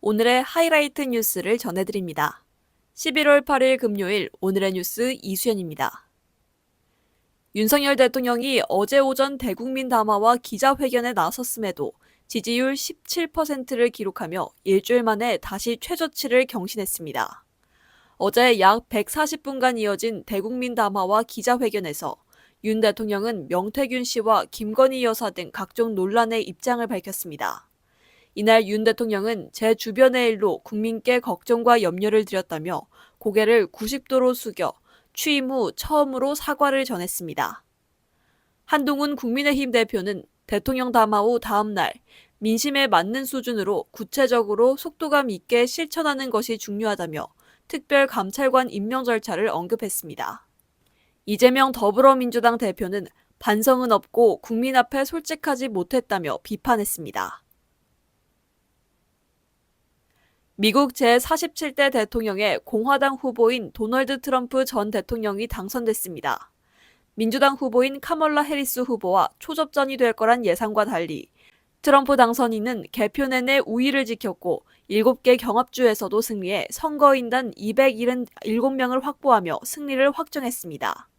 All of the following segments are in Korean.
오늘의 하이라이트 뉴스를 전해드립니다. 11월 8일 금요일 오늘의 뉴스 이수연입니다. 윤석열 대통령이 어제 오전 대국민 담화와 기자회견에 나섰음에도 지지율 17%를 기록하며 일주일 만에 다시 최저치를 경신했습니다. 어제 약 140분간 이어진 대국민 담화와 기자회견에서 윤 대통령은 명태균 씨와 김건희 여사 등 각종 논란의 입장을 밝혔습니다. 이날 윤 대통령은 제 주변의 일로 국민께 걱정과 염려를 드렸다며 고개를 90도로 숙여 취임 후 처음으로 사과를 전했습니다. 한동훈 국민의힘 대표는 대통령 담화 후 다음 날 민심에 맞는 수준으로 구체적으로 속도감 있게 실천하는 것이 중요하다며 특별감찰관 임명 절차를 언급했습니다. 이재명 더불어민주당 대표는 반성은 없고 국민 앞에 솔직하지 못했다며 비판했습니다. 미국 제47대 대통령의 공화당 후보인 도널드 트럼프 전 대통령이 당선됐습니다. 민주당 후보인 카멀라 해리스 후보와 초접전이 될 거란 예상과 달리 트럼프 당선인은 개표 내내 우위를 지켰고 7개 경합주에서도 승리해 선거인단 277명을 확보하며 승리를 확정했습니다.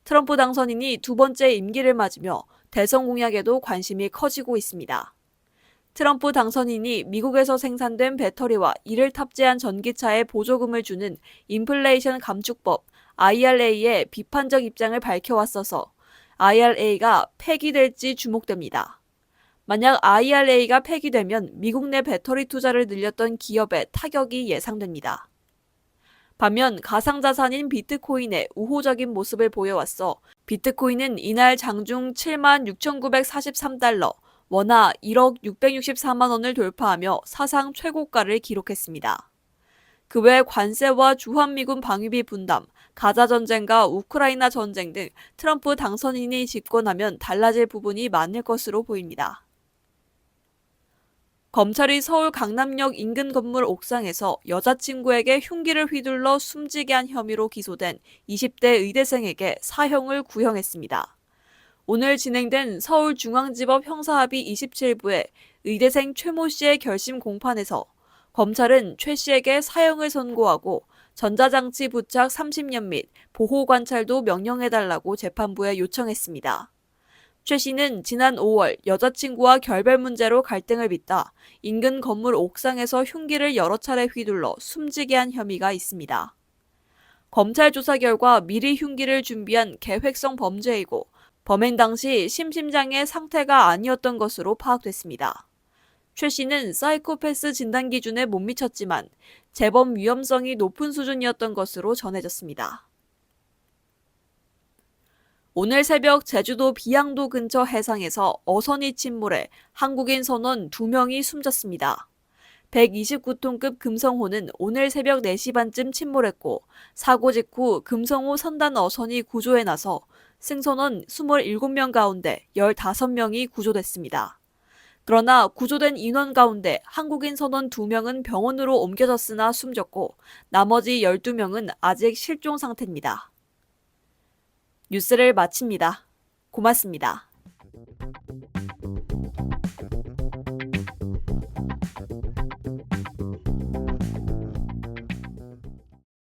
트럼프 당선인이 두 번째 임기를 맞으며 대선 공약에도 관심이 커지고 있습니다. 트럼프 당선인이 미국에서 생산된 배터리와 이를 탑재한 전기차에 보조금을 주는 인플레이션 감축법 IRA에 비판적 입장을 밝혀왔어서 IRA가 폐기될지 주목됩니다. 만약 IRA가 폐기되면 미국 내 배터리 투자를 늘렸던 기업에 타격이 예상됩니다. 반면 가상자산인 비트코인의 우호적인 모습을 보여왔어 비트코인은 이날 장중 76,943달러, 원화 1억 664만 원을 돌파하며 사상 최고가를 기록했습니다. 그 외 관세와 주한미군 방위비 분담, 가자 전쟁과 우크라이나 전쟁 등 트럼프 당선인이 집권하면 달라질 부분이 많을 것으로 보입니다. 검찰이 서울 강남역 인근 건물 옥상에서 여자친구에게 흉기를 휘둘러 숨지게 한 혐의로 기소된 20대 의대생에게 사형을 구형했습니다. 오늘 진행된 서울중앙지법 형사합의 27부의 의대생 최모 씨의 결심 공판에서 검찰은 최 씨에게 사형을 선고하고 전자장치 부착 30년 및 보호관찰도 명령해달라고 재판부에 요청했습니다. 최 씨는 지난 5월 여자친구와 결별 문제로 갈등을 빚다 인근 건물 옥상에서 흉기를 여러 차례 휘둘러 숨지게 한 혐의가 있습니다. 검찰 조사 결과 미리 흉기를 준비한 계획성 범죄이고 범행 당시 심신장애 상태가 아니었던 것으로 파악됐습니다. 최 씨는 사이코패스 진단 기준에 못 미쳤지만 재범 위험성이 높은 수준이었던 것으로 전해졌습니다. 오늘 새벽 제주도 비양도 근처 해상에서 어선이 침몰해 한국인 선원 2명이 숨졌습니다. 129톤급 금성호는 오늘 새벽 4시 반쯤 침몰했고 사고 직후 금성호 선단 어선이 구조에 나서 승선원 27명 가운데 15명이 구조됐습니다. 그러나 구조된 인원 가운데 한국인 선원 2명은 병원으로 옮겨졌으나 숨졌고 나머지 12명은 아직 실종 상태입니다. 뉴스를 마칩니다. 고맙습니다.